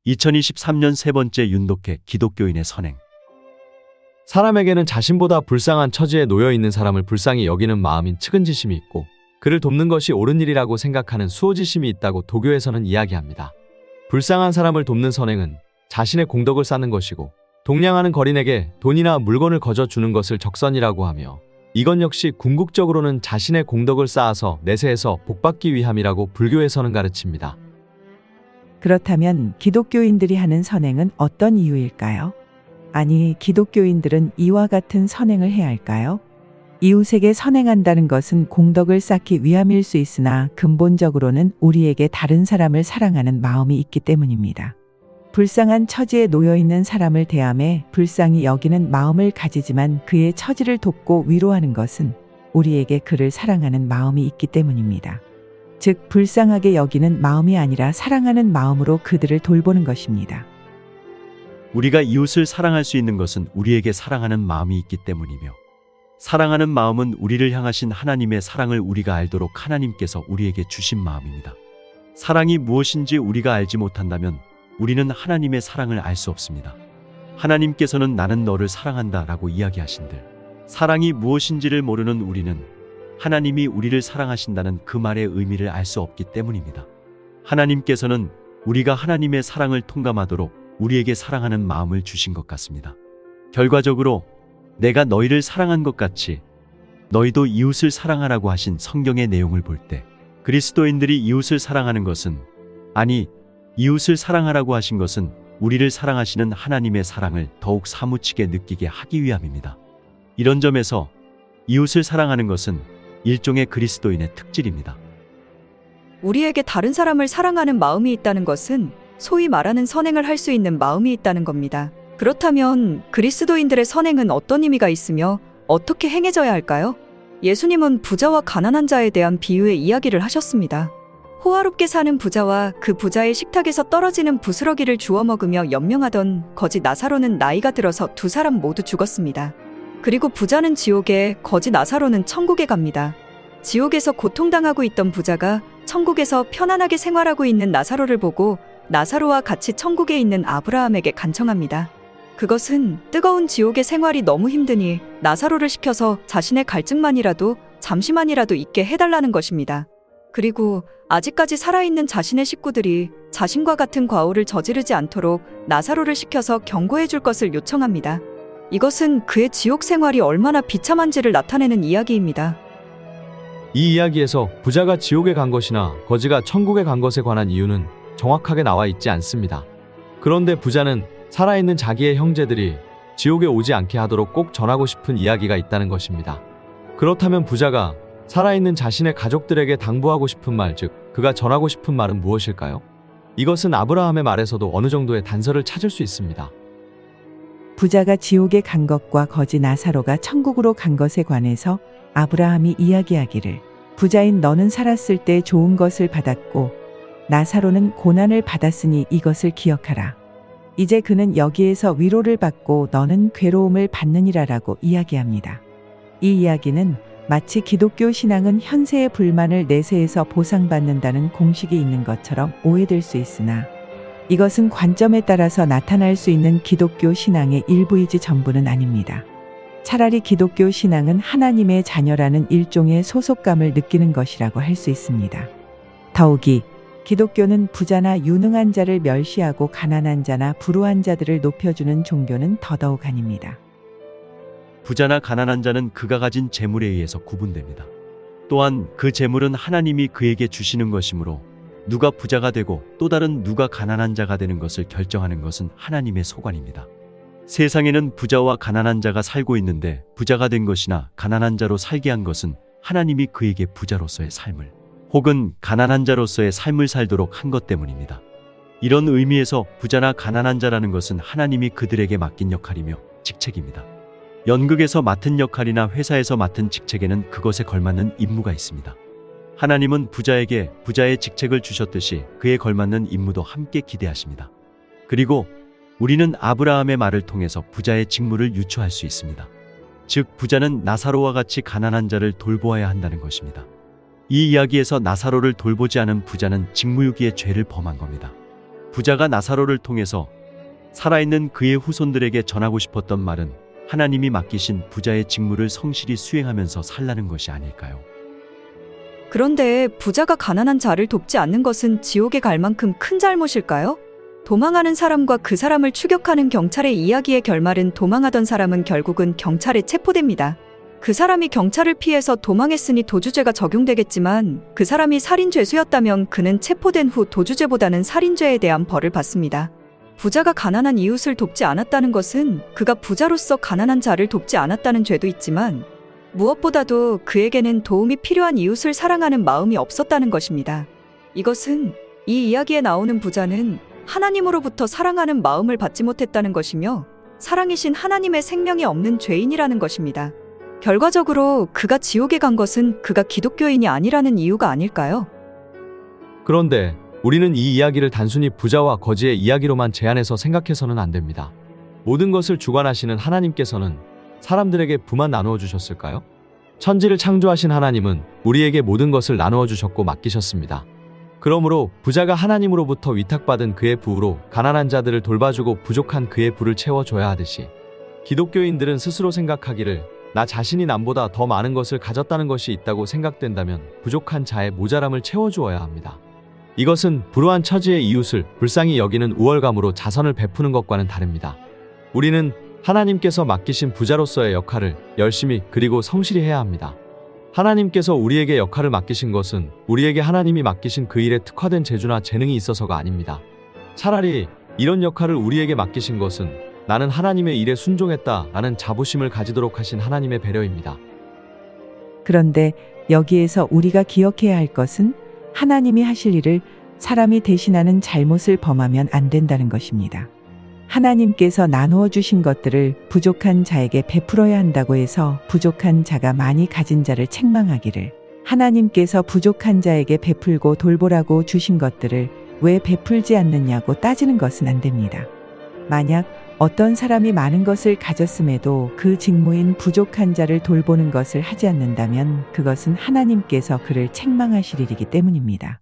2023년 세 번째 윤독해 기독교인의 선행. 사람에게는 자신보다 불쌍한 처지에 놓여 있는 사람을 불쌍히 여기는 마음인 측은지심이 있고 그를 돕는 것이 옳은 일이라고 생각하는 수호지심이 있다고 도교에서는 이야기합니다. 불쌍한 사람을 돕는 선행은 자신의 공덕을 쌓는 것이고 동냥하는 거린에게 돈이나 물건을 거저 주는 것을 적선이라고 하며 이건 역시 궁극적으로는 자신의 공덕을 쌓아서 내세에서 복받기 위함이라고 불교에서는 가르칩니다. 그렇다면 기독교인들이 하는 선행은 어떤 이유일까요? 아니, 기독교인들은 이와 같은 선행을 해야 할까요? 이웃에게 선행한다는 것은 공덕을 쌓기 위함일 수 있으나 근본적으로는 우리에게 다른 사람을 사랑하는 마음이 있기 때문입니다. 불쌍한 처지에 놓여 있는 사람을 대함에 불쌍히 여기는 마음을 가지지만 그의 처지를 돕고 위로하는 것은 우리에게 그를 사랑하는 마음이 있기 때문입니다. 즉, 불쌍하게 여기는 마음이 아니라 사랑하는 마음으로 그들을 돌보는 것입니다. 우리가 이웃을 사랑할 수 있는 것은 우리에게 사랑하는 마음이 있기 때문이며 사랑하는 마음은 우리를 향하신 하나님의 사랑을 우리가 알도록 하나님께서 우리에게 주신 마음입니다. 사랑이 무엇인지 우리가 알지 못한다면 우리는 하나님의 사랑을 알 수 없습니다. 하나님께서는 나는 너를 사랑한다 라고 이야기하신들 사랑이 무엇인지를 모르는 우리는 하나님이 우리를 사랑하신다는 그 말의 의미를 알 수 없기 때문입니다. 하나님께서는 우리가 하나님의 사랑을 통감하도록 우리에게 사랑하는 마음을 주신 것 같습니다. 결과적으로 내가 너희를 사랑한 것 같이 너희도 이웃을 사랑하라고 하신 성경의 내용을 볼 때 그리스도인들이 이웃을 사랑하는 것은 이웃을 사랑하라고 하신 것은 우리를 사랑하시는 하나님의 사랑을 더욱 사무치게 느끼게 하기 위함입니다. 이런 점에서 이웃을 사랑하는 것은 일종의 그리스도인의 특질입니다. 우리에게 다른 사람을 사랑하는 마음이 있다는 것은 소위 말하는 선행을 할 수 있는 마음이 있다는 겁니다. 그렇다면 그리스도인들의 선행은 어떤 의미가 있으며 어떻게 행해져야 할까요? 예수님은 부자와 가난한 자에 대한 비유의 이야기를 하셨습니다. 호화롭게 사는 부자와 그 부자의 식탁에서 떨어지는 부스러기를 주워 먹으며 연명하던 거지 나사로는 나이가 들어서 두 사람 모두 죽었습니다. 그리고 부자는 지옥에, 거지 나사로는 천국에 갑니다. 지옥에서 고통당하고 있던 부자가 천국에서 편안하게 생활하고 있는 나사로를 보고 나사로와 같이 천국에 있는 아브라함에게 간청합니다. 그것은 뜨거운 지옥의 생활이 너무 힘드니 나사로를 시켜서 자신의 갈증만이라도 잠시만이라도 잊게 해달라는 것입니다. 그리고 아직까지 살아있는 자신의 식구들이 자신과 같은 과오를 저지르지 않도록 나사로를 시켜서 경고해 줄 것을 요청합니다. 이것은 그의 지옥 생활이 얼마나 비참한지를 나타내는 이야기입니다. 이 이야기에서 부자가 지옥에 간 것이나 거지가 천국에 간 것에 관한 이유는 정확하게 나와 있지 않습니다. 그런데 부자는 살아있는 자기의 형제들이 지옥에 오지 않게 하도록 꼭 전하고 싶은 이야기가 있다는 것입니다. 그렇다면 부자가 살아있는 자신의 가족들에게 당부하고 싶은 말, 즉 그가 전하고 싶은 말은 무엇일까요? 이것은 아브라함의 말에서도 어느 정도의 단서를 찾을 수 있습니다. 부자가 지옥에 간 것과 거지 나사로가 천국으로 간 것에 관해서 아브라함이 이야기하기를 부자인 너는 살았을 때 좋은 것을 받았고 나사로는 고난을 받았으니 이것을 기억하라. 이제 그는 여기에서 위로를 받고 너는 괴로움을 받느니라라고 이야기합니다. 이 이야기는 마치 기독교 신앙은 현세의 불만을 내세에서 보상받는다는 공식이 있는 것처럼 오해될 수 있으나 이것은 관점에 따라서 나타날 수 있는 기독교 신앙의 일부이지 전부는 아닙니다. 차라리 기독교 신앙은 하나님의 자녀라는 일종의 소속감을 느끼는 것이라고 할 수 있습니다. 더욱이 기독교는 부자나 유능한 자를 멸시하고 가난한 자나 불우한 자들을 높여주는 종교는 더더욱 아닙니다. 부자나 가난한 자는 그가 가진 재물에 의해서 구분됩니다. 또한 그 재물은 하나님이 그에게 주시는 것이므로 누가 부자가 되고 또 다른 누가 가난한 자가 되는 것을 결정하는 것은 하나님의 소관입니다. 세상에는 부자와 가난한 자가 살고 있는데 부자가 된 것이나 가난한 자로 살게 한 것은 하나님이 그에게 부자로서의 삶을 혹은 가난한 자로서의 삶을 살도록 한 것 때문입니다. 이런 의미에서 부자나 가난한 자라는 것은 하나님이 그들에게 맡긴 역할이며 직책입니다. 연극에서 맡은 역할이나 회사에서 맡은 직책에는 그것에 걸맞는 임무가 있습니다. 하나님은 부자에게 부자의 직책을 주셨듯이 그에 걸맞는 임무도 함께 기대하십니다. 그리고 우리는 아브라함의 말을 통해서 부자의 직무를 유추할 수 있습니다. 즉, 부자는 나사로와 같이 가난한 자를 돌보아야 한다는 것입니다. 이 이야기에서 나사로를 돌보지 않은 부자는 직무유기의 죄를 범한 겁니다. 부자가 나사로를 통해서 살아있는 그의 후손들에게 전하고 싶었던 말은 하나님이 맡기신 부자의 직무를 성실히 수행하면서 살라는 것이 아닐까요? 그런데 부자가 가난한 자를 돕지 않는 것은 지옥에 갈 만큼 큰 잘못일까요? 도망하는 사람과 그 사람을 추격하는 경찰의 이야기의 결말은 도망하던 사람은 결국은 경찰에 체포됩니다. 그 사람이 경찰을 피해서 도망했으니 도주죄가 적용되겠지만 그 사람이 살인죄수였다면 그는 체포된 후 도주죄보다는 살인죄에 대한 벌을 받습니다. 부자가 가난한 이웃을 돕지 않았다는 것은 그가 부자로서 가난한 자를 돕지 않았다는 죄도 있지만 무엇보다도 그에게는 도움이 필요한 이웃을 사랑하는 마음이 없었다는 것입니다. 이것은 이 이야기에 나오는 부자는 하나님으로부터 사랑하는 마음을 받지 못했다는 것이며 사랑이신 하나님의 생명이 없는 죄인이라는 것입니다. 결과적으로 그가 지옥에 간 것은 그가 기독교인이 아니라는 이유가 아닐까요? 그런데 우리는 이 이야기를 단순히 부자와 거지의 이야기로만 제한해서 생각해서는 안 됩니다. 모든 것을 주관하시는 하나님께서는 사람들에게 부만 나누어 주셨을까요? 천지를 창조하신 하나님은 우리에게 모든 것을 나누어 주셨고 맡기셨습니다. 그러므로 부자가 하나님으로부터 위탁받은 그의 부로 가난한 자들을 돌봐주고 부족한 그의 부를 채워줘야 하듯이 기독교인들은 스스로 생각하기를 나 자신이 남보다 더 많은 것을 가졌다는 것이 있다고 생각된다면 부족한 자의 모자람을 채워주어야 합니다. 이것은 불우한 처지의 이웃을 불쌍히 여기는 우월감으로 자선을 베푸는 것과는 다릅니다. 우리는 하나님께서 맡기신 부자로서의 역할을 열심히 그리고 성실히 해야 합니다. 하나님께서 우리에게 역할을 맡기신 것은 우리에게 하나님이 맡기신 그 일에 특화된 재주나 재능이 있어서가 아닙니다. 차라리 이런 역할을 우리에게 맡기신 것은 나는 하나님의 일에 순종했다라는 자부심을 가지도록 하신 하나님의 배려입니다. 그런데 여기에서 우리가 기억해야 할 것은 하나님이 하실 일을 사람이 대신하는 잘못을 범하면 안 된다는 것입니다. 하나님께서 나누어 주신 것들을 부족한 자에게 베풀어야 한다고 해서 부족한 자가 많이 가진 자를 책망하기를, 하나님께서 부족한 자에게 베풀고 돌보라고 주신 것들을 왜 베풀지 않느냐고 따지는 것은 안 됩니다. 만약 어떤 사람이 많은 것을 가졌음에도 그 직무인 부족한 자를 돌보는 것을 하지 않는다면 그것은 하나님께서 그를 책망하실 일이기 때문입니다.